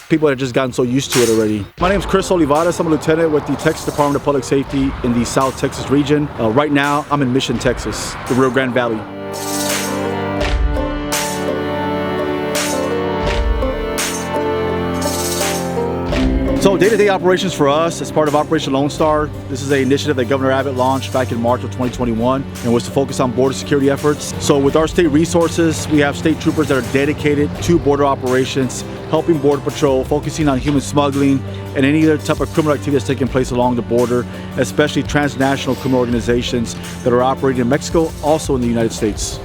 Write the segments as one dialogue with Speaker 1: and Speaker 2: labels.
Speaker 1: people have just gotten so used to it already. My name is Olivaraz. I'm a lieutenant with the Texas Department of Public Safety in the South Texas region. Right now, I'm in Mission, Texas, the Rio Grande Valley. So day-to-day operations for us as part of Operation Lone Star. This is an initiative that Governor Abbott launched back in March of 2021 and was to focus on border security efforts. So with our state resources, we have state troopers that are dedicated to border operations, helping Border Patrol, focusing on human smuggling and any other type of criminal activity that's taking place along the border, especially transnational criminal organizations that are operating in Mexico, also in the United States.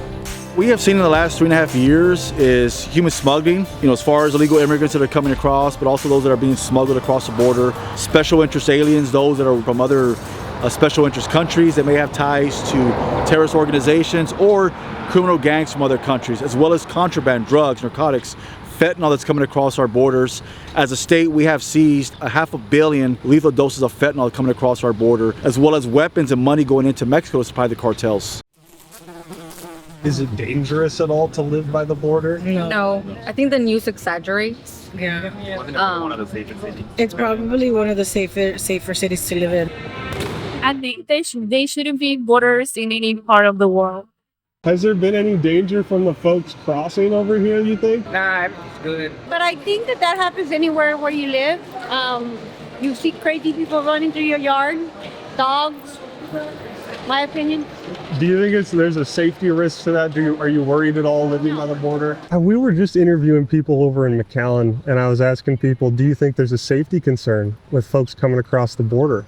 Speaker 1: We have seen in the last 3.5 years is human smuggling, as far as illegal immigrants that are coming across, but also those that are being smuggled across the border, special interest aliens, those that are from other special interest countries that may have ties to terrorist organizations or criminal gangs from other countries, as well as contraband, drugs, narcotics, fentanyl that's coming across our borders. As a state, we have seized 500 million lethal doses of fentanyl coming across our border, as well as weapons and money going into Mexico to supply the cartels.
Speaker 2: Is it dangerous at all to live by the border?
Speaker 3: No, I think the news exaggerates.
Speaker 4: Yeah. It's probably one of the safer cities to live in.
Speaker 5: I think they shouldn't be borders in any part of the world.
Speaker 2: Has there been any danger from the folks crossing over here, you think?
Speaker 6: Nah, it's good.
Speaker 7: But I think that happens anywhere where you live. You see crazy people running through your yard, dogs, my opinion.
Speaker 2: Do you think there's a safety risk to that? Are you worried at all living by the border? And we were just interviewing people over in McAllen, and I was asking people, do you think there's a safety concern with folks coming across the border?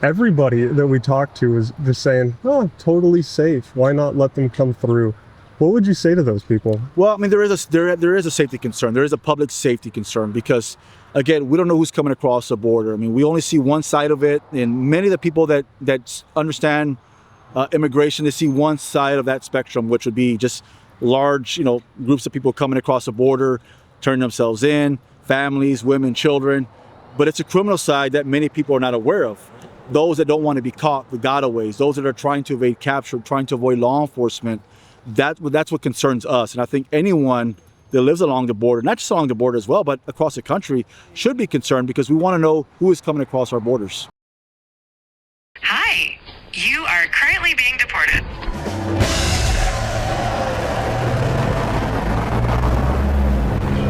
Speaker 2: Everybody that we talked to was just saying, oh, totally safe. Why not let them come through? What would you say to those people?
Speaker 1: Well, I mean, there is a safety concern. There is a public safety concern because, again, we don't know who's coming across the border. I mean, we only see one side of it, and many of the people that understand immigration, they see one side of that spectrum, which would be just large, groups of people coming across the border, turning themselves in, families, women, children. But it's a criminal side that many people are not aware of. Those that don't want to be caught with gotaways, those that are trying to evade capture, trying to avoid law enforcement, that's what concerns us. And I think anyone that lives along the border, not just along the border as well, but across the country, should be concerned because we want to know who is coming across our borders.
Speaker 8: Hi, you are currently being deported.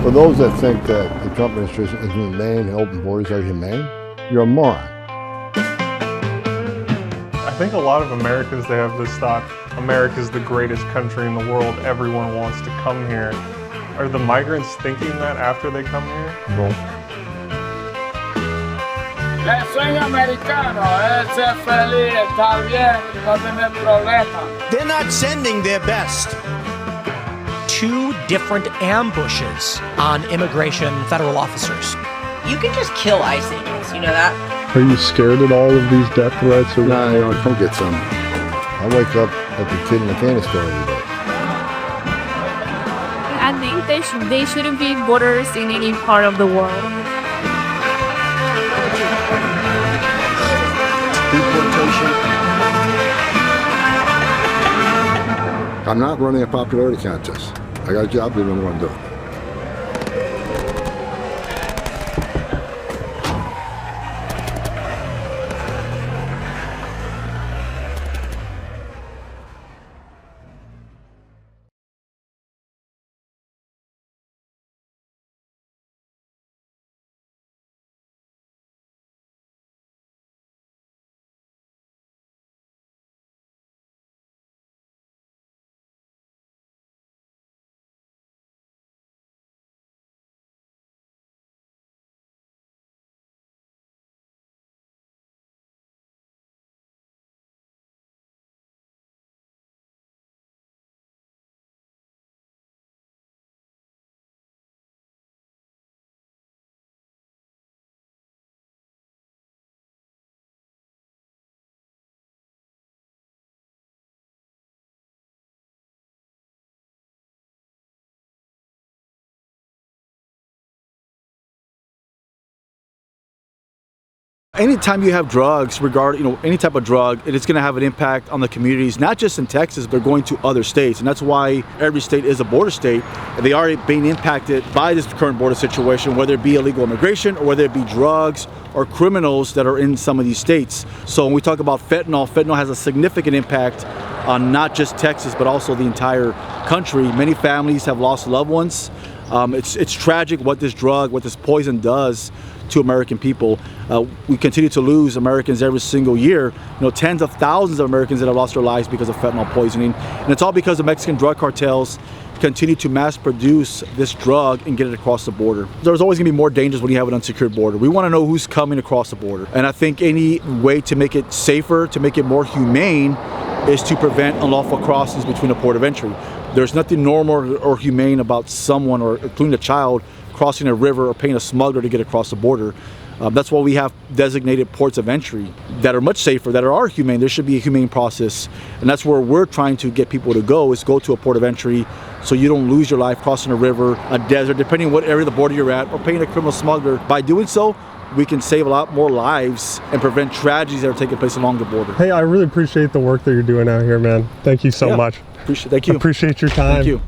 Speaker 9: For those that think that the Trump administration is humane and open borders are humane, you're a moron.
Speaker 2: I think a lot of Americans, they have this thought, America's the greatest country in the world, everyone wants to come here. Are the migrants thinking that after they come here?
Speaker 9: No.
Speaker 6: Soy americano, ser feliz, estar bien, no tener problemas.
Speaker 10: They're not sending their best.
Speaker 11: 2 different ambushes on immigration federal officers.
Speaker 12: You can just kill ICE agents, you know that?
Speaker 2: Are you scared at all of these death threats? Or
Speaker 9: No, come get some. I wake up at the kid in the candy store every day.
Speaker 5: I think they shouldn't be borders in any part of the world.
Speaker 9: I'm not running a popularity contest. I got a job doing what I want to do.
Speaker 1: Anytime you have drugs, any type of drug, it is going to have an impact on the communities, not just in Texas, they're going to other states. And that's why every state is a border state. They are being impacted by this current border situation, whether it be illegal immigration or whether it be drugs or criminals that are in some of these states. So when we talk about fentanyl has a significant impact on not just Texas, but also the entire country. Many families have lost loved ones. It's tragic what this poison does to American people. We continue to lose Americans every single year. Tens of thousands of Americans that have lost their lives because of fentanyl poisoning. And it's all because the Mexican drug cartels continue to mass produce this drug and get it across the border. There's always gonna be more dangers when you have an unsecured border. We wanna know who's coming across the border. And I think any way to make it safer, to make it more humane, is to prevent unlawful crossings between a port of entry. There's nothing normal or humane about someone, or including a child, crossing a river or paying a smuggler to get across the border. That's why we have designated ports of entry that are much safer, that are humane. There should be a humane process. And that's where we're trying to get people to go to a port of entry so you don't lose your life crossing a river, a desert, depending on what area of the border you're at, or paying a criminal smuggler. By doing so, we can save a lot more lives and prevent tragedies that are taking place along the border.
Speaker 2: Hey, I really appreciate the work that you're doing out here, man. Thank you so much.
Speaker 1: Thank you.
Speaker 2: Appreciate your time.
Speaker 1: Thank you.